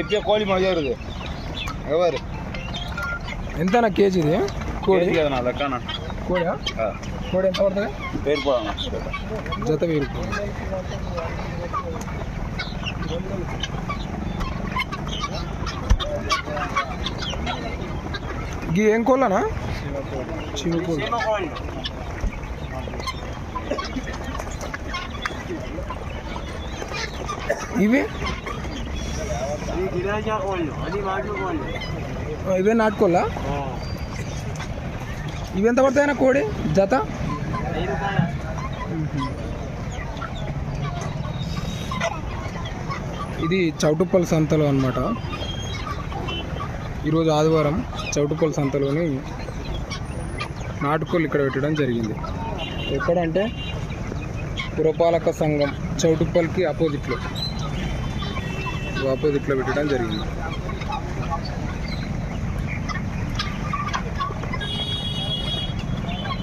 ఇప్పే కోడి మజారుది ఎవరు ఎంత నా కేజీ ఇది కోడి కదా నా లెక్కన కోడి కోడి ఎంత పడుతుంది పేరు పోదా జత 1000 రూపాయలు. గీ ఏం కోళ్ళనా చిన్నకోళ్ళు ఇవి ఇవే నాటుకోళ్ళా ఇవి ఎంత పడతాయన్నా కోడి జత ఇది చౌటుప్పల్ సంతలో అన్నమాట. ఈరోజు ఆదివారం చౌటుప్పల్ సంతలోని నాటుకోళ్ళు ఇక్కడ పెట్టడం జరిగింది. ఎక్కడంటే పురపాలక సంఘం చౌటుప్పల్కి ఆపోజిట్లో పెట్టడం జరిగింది.